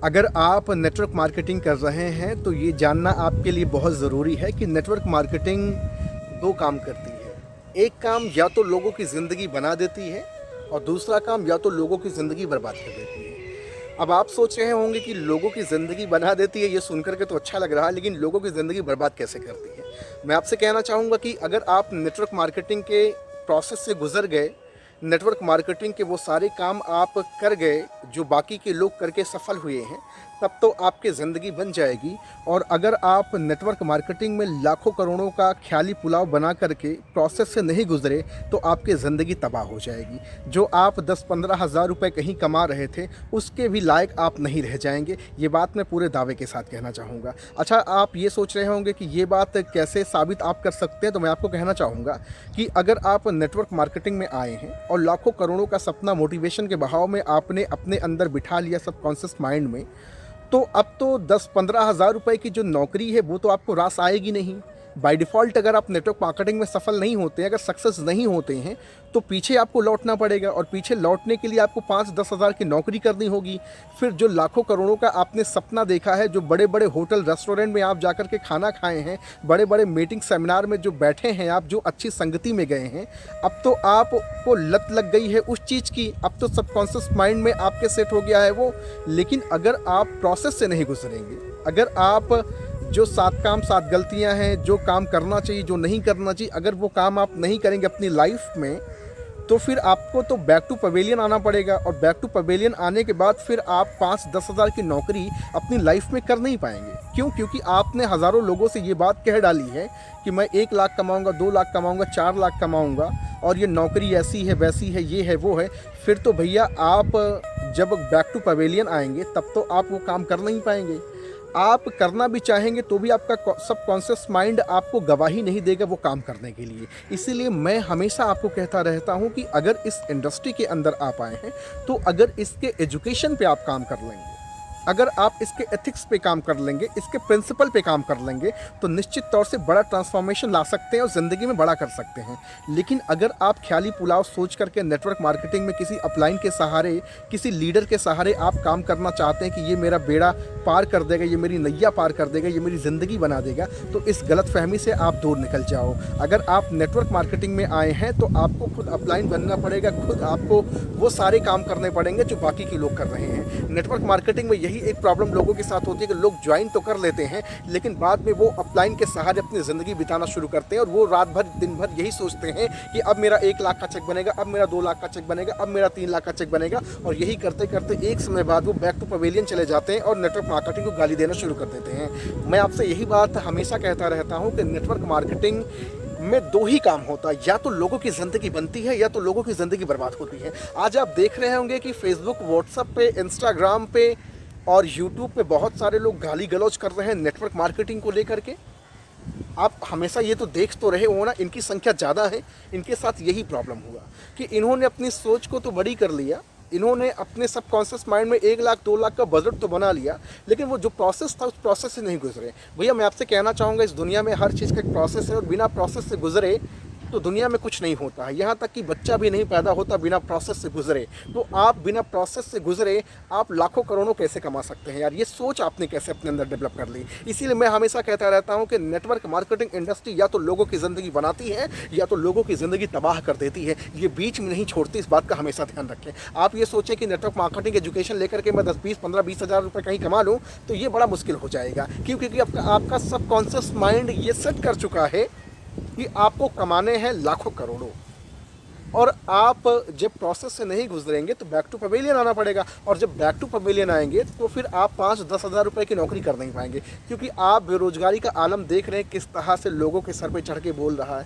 अगर आप network marketing कर रहे हैं तो ये जानना आपके लिए बहुत ज़रूरी है कि नेटवर्क मार्केटिंग दो काम करती है। एक काम या तो लोगों की ज़िंदगी बना देती है और दूसरा काम या तो लोगों की ज़िंदगी बर्बाद कर देती है। अब आप सोच रहे होंगे कि लोगों की ज़िंदगी बना देती है, ये सुनकर के तो अच्छा लग रहा है, लेकिन लोगों की ज़िंदगी बर्बाद कैसे करती है? मैं आपसे कहना चाहूँगा कि अगर आप नेटवर्क मार्केटिंग के प्रोसेस से गुज़र गए, नेटवर्क मार्केटिंग के वो सारे काम आप कर गए जो बाकी के लोग करके सफल हुए हैं, तब तो आपकी ज़िंदगी बन जाएगी। और अगर आप नेटवर्क मार्केटिंग में लाखों करोड़ों का ख्याली पुलाव बना करके प्रोसेस से नहीं गुजरे तो आपकी ज़िंदगी तबाह हो जाएगी। जो आप 10-15 हज़ार रुपये कहीं कमा रहे थे उसके भी लायक आप नहीं रह जाएंगे। ये बात मैं पूरे दावे के साथ कहना चाहूँगा। अच्छा, आप ये सोच रहे होंगे कि ये बात कैसे साबित आप कर सकते हैं, तो मैं आपको कहना चाहूँगा कि अगर आप नेटवर्क मार्केटिंग में आए हैं और लाखों करोड़ों का सपना मोटिवेशन के बहाव में आपने अपने अंदर बिठा लिया सबकॉन्शियस माइंड में, तो अब तो 10-15 हज़ार रुपए की जो नौकरी है वो तो आपको रास आएगी नहीं। बाय डिफ़ॉल्ट अगर आप नेटवर्क मार्केटिंग में सफल नहीं होते हैं, अगर सक्सेस नहीं होते हैं, तो पीछे आपको लौटना पड़ेगा और पीछे लौटने के लिए आपको 5-10 हज़ार की नौकरी करनी होगी। फिर जो लाखों करोड़ों का आपने सपना देखा है, जो बड़े-बड़े होटल रेस्टोरेंट में आप जाकर के खाना खाए हैं, बड़े-बड़े मीटिंग सेमिनार में जो बैठे हैं आप, जो अच्छी संगति में गए हैं, अब तो आपको लत लग गई है उस चीज़ की, अब तो सबकॉन्शियस माइंड में आपके सेट हो गया है वो। लेकिन अगर आप प्रोसेस से नहीं गुजरेंगे, अगर आप जो 7 काम 7 गलतियां हैं, जो काम करना चाहिए, जो नहीं करना चाहिए, अगर वो काम आप नहीं करेंगे अपनी लाइफ में, तो फिर आपको तो बैक टू पवेलियन आना पड़ेगा। और बैक टू पवेलियन आने के बाद फिर आप 5-10 हज़ार की नौकरी अपनी लाइफ में कर नहीं पाएंगे। क्यों? क्योंकि आपने हज़ारों लोगों से ये बात कह डाली है कि मैं 1 लाख कमाऊंगा, 2 लाख कमाऊंगा, 4 लाख कमाऊंगा और ये नौकरी ऐसी है, वैसी है, ये है, वो है। फिर तो भैया आप जब बैक टू पवेलियन आएंगे तब तो आप वो काम कर नहीं पाएंगे। आप करना भी चाहेंगे तो भी आपका सबकॉन्शियस माइंड आपको गवाही नहीं देगा वो काम करने के लिए। इसीलिए मैं हमेशा आपको कहता रहता हूँ कि अगर इस इंडस्ट्री के अंदर आप आए हैं तो अगर इसके एजुकेशन पे आप काम कर लेंगे, अगर आप इसके एथिक्स पे काम कर लेंगे, इसके प्रिंसिपल पे काम कर लेंगे, तो निश्चित तौर से बड़ा ट्रांसफॉर्मेशन ला सकते हैं और ज़िंदगी में बड़ा कर सकते हैं। लेकिन अगर आप ख्याली पुलाव सोच करके नेटवर्क मार्केटिंग में किसी अपलाइन के सहारे, किसी लीडर के सहारे आप काम करना चाहते हैं कि ये मेरा बेड़ा पार कर देगा, ये मेरी नैया पार कर देगा, ये मेरी ज़िंदगी बना देगा, तो इस गलतफहमी से आप दूर निकल जाओ। अगर आप नेटवर्क मार्केटिंग में आए हैं तो आपको खुद अपलाइन बनना पड़ेगा, खुद आपको वो सारे काम करने पड़ेंगे जो बाकी के लोग कर रहे हैं। नेटवर्क मार्केटिंग में यही एक प्रॉब्लम लोगों के साथ होती है कि लोग ज्वाइन तो कर लेते हैं लेकिन बाद में वो अपलाइन के सहारे अपनी ज़िंदगी बिताना शुरू करते हैं और वो रात भर दिन भर यही सोचते हैं कि अब मेरा 1 लाख का चेक बनेगा, अब मेरा 2 लाख का चेक बनेगा, अब मेरा 3 लाख का चेक बनेगा। और यही करते करते एक समय बाद वो बैक टू पवेलियन चले जाते हैं और नेटवर्क मार्केटिंग को गाली देना शुरू कर देते हैं। मैं आपसे यही बात हमेशा कहता रहता हूँ कि नेटवर्क मार्केटिंग में 2 ही काम होता है, या तो लोगों की ज़िंदगी बनती है या तो लोगों की ज़िंदगी बर्बाद होती है। आज आप देख रहे होंगे कि फेसबुक, व्हाट्सएप पे, इंस्टाग्राम पे और यूट्यूब पे बहुत सारे लोग गाली गलौज कर रहे हैं नेटवर्क मार्केटिंग को लेकर के। आप हमेशा ये तो देख तो रहे हो ना, इनकी संख्या ज़्यादा है, इनके साथ यही प्रॉब्लम हुआ कि इन्होंने अपनी सोच को तो बड़ी कर लिया, इन्होंने अपने सबकॉन्शियस माइंड में 1 लाख 2 लाख का बजट तो बना लिया, लेकिन वो जो प्रोसेस था उस प्रोसेस से नहीं गुजरे। भैया मैं आपसे कहना चाहूँगा, इस दुनिया में हर चीज़ का एक प्रोसेस है और बिना प्रोसेस से गुजरे तो दुनिया में कुछ नहीं होता है। यहाँ तक कि बच्चा भी नहीं पैदा होता बिना प्रोसेस से गुजरे। तो आप बिना प्रोसेस से गुजरे आप लाखों करोड़ों कैसे कमा सकते हैं यार? ये सोच आपने कैसे अपने अंदर डेवलप कर ली? इसीलिए मैं हमेशा कहता रहता हूँ कि नेटवर्क मार्केटिंग इंडस्ट्री या तो लोगों की ज़िंदगी बनाती है या तो लोगों की ज़िंदगी तबाह कर देती है। ये बीच में नहीं छोड़ती, इस बात का हमेशा ध्यान रखें। आप ये सोचें कि नेटवर्क मार्केटिंग एजुकेशन लेकर के मैं 10, 20, 15, 20 हज़ार रुपये कहीं कमा लूँ तो ये बड़ा मुश्किल हो जाएगा। क्योंकि आपका सबकॉन्शियस माइंड ये सेट कर चुका है कि आपको कमाने हैं लाखों करोड़ों, और आप जब प्रोसेस से नहीं गुजरेंगे तो बैक टू पवेलियन आना पड़ेगा। और जब बैक टू पवेलियन आएंगे तो फिर आप 5-10 हज़ार रुपये की नौकरी कर नहीं पाएंगे, क्योंकि आप बेरोजगारी का आलम देख रहे हैं किस तरह से लोगों के सर पे चढ़ के बोल रहा है।